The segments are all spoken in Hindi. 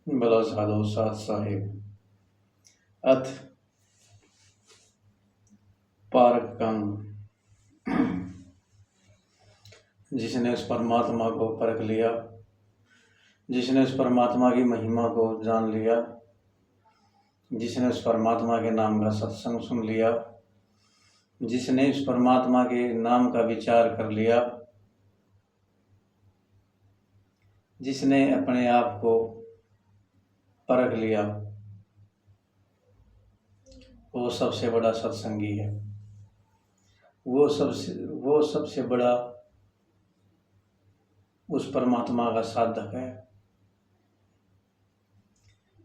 भला साधो साथ साहिब अथ पारकंग। जिसने उस परमात्मा को परख लिया, जिसने उस परमात्मा की महिमा को जान लिया, जिसने उस परमात्मा के नाम का सत्संग सुन लिया, जिसने उस परमात्मा के नाम का विचार कर लिया, जिसने अपने आप को परख लिया, वो सबसे बड़ा सत्संगी है। वो सबसे बड़ा उस परमात्मा का साधक है,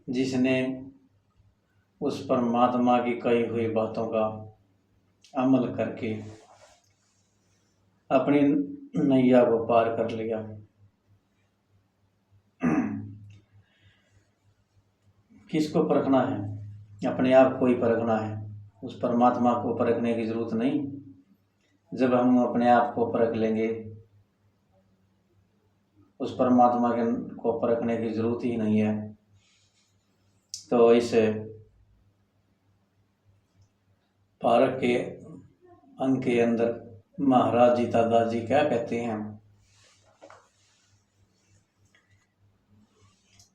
जिसने उस परमात्मा की कही हुई बातों का अमल करके अपनी नैया को पार कर लिया। किसको परखना है? अपने आप को ही परखना है। उस परमात्मा को परखने की जरूरत नहीं। जब हम अपने आप को परख लेंगे, उस परमात्मा को परखने की जरूरत ही नहीं है। तो इस पारक के अंग के अंदर महाराज जीता दास जी क्या कहते हैं?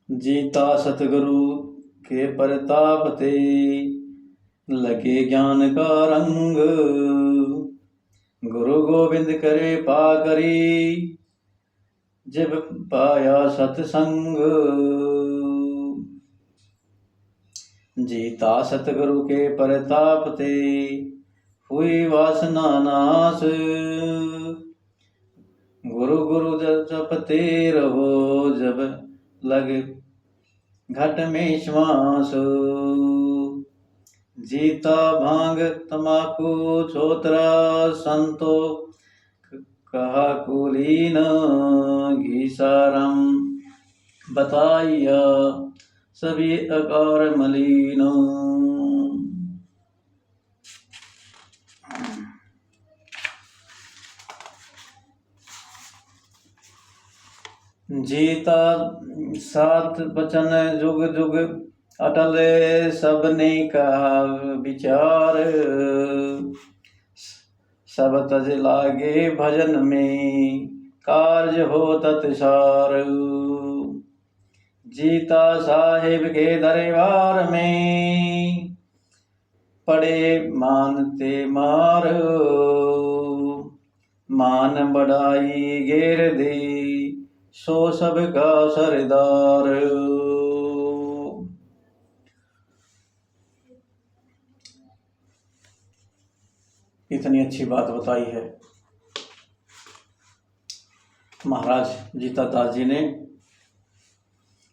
जीता सतगुरु के प्रताप ते लगे ज्ञान का रंग, गुरु गोविंद करे पा करी जब पाया सत्संग। जीता सतगुरु के प्रताप ते हुई वासना नाश, गुरु गुरु जपते रहो जब लग घट में श्वास। जीता भांग तमाकू छोतरा संतो कहा कुलीन, घीसारम बताइया सभी अकार मलिन। जीता सात वचन जुग जुग अटल, सबने कहा विचार सब तज लागे भजन में कार्य हो तत्सार। जीता साहिब के दरबार में पड़े मानते मार, मान बढ़ाई घेर दे सो सबका सरदार। इतनी अच्छी बात बताई है महाराज जीता दास जी ने।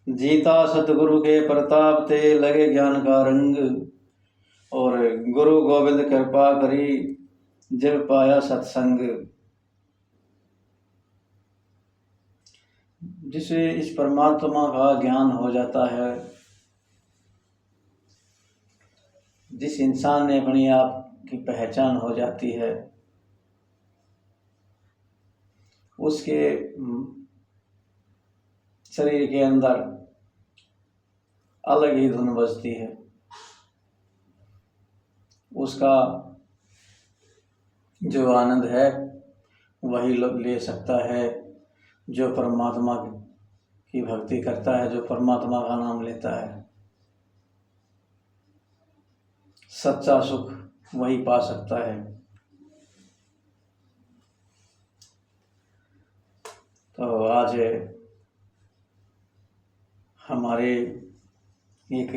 जीता सतगुरु के प्रताप ते लगे ज्ञान का रंग, और गुरु गोविंद कृपा करी जब पाया सत्संग। जिसे इस परमात्मा का ज्ञान हो जाता है, जिस इंसान ने अपनी आप की पहचान हो जाती है, उसके शरीर के अंदर अलग ही धुन बजती है। उसका जो आनंद है वही ले सकता है जो परमात्मा की भक्ति करता है, जो परमात्मा का नाम लेता है। सच्चा सुख वही पा सकता है। तो आज हमारे एक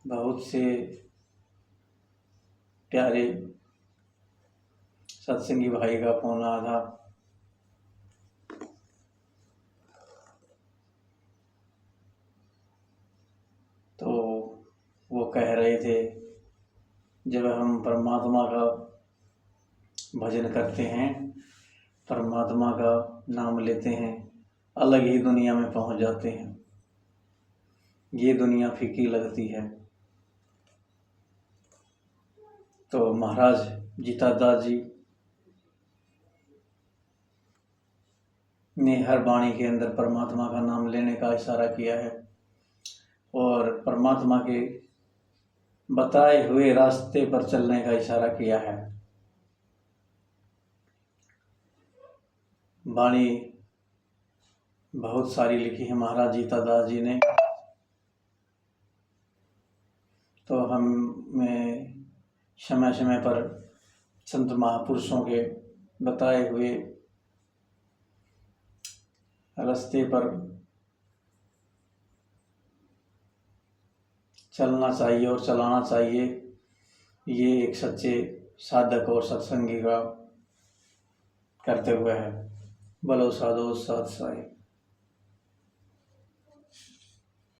बहुत से प्यारे सत्संगी भाई का फोन आया था। तो वो कह रहे थे, जब हम परमात्मा का भजन करते हैं, परमात्मा का नाम लेते हैं, अलग ही दुनिया में पहुंच जाते हैं। ये दुनिया फीकी लगती है। तो महाराज जीता दास जी ने हर वाणी के अंदर परमात्मा का नाम लेने का इशारा किया है और परमात्मा के बताए हुए रास्ते पर चलने का इशारा किया है। वाणी बहुत सारी लिखी है महाराज जीतादास जी ने, तो हमें समय समय पर संत महापुरुषों के बताए हुए रास्ते पर चलना चाहिए और चलाना चाहिए। ये एक सच्चे साधक और सत्संगी का कर्तव्य है। बोलो साधु सत साई।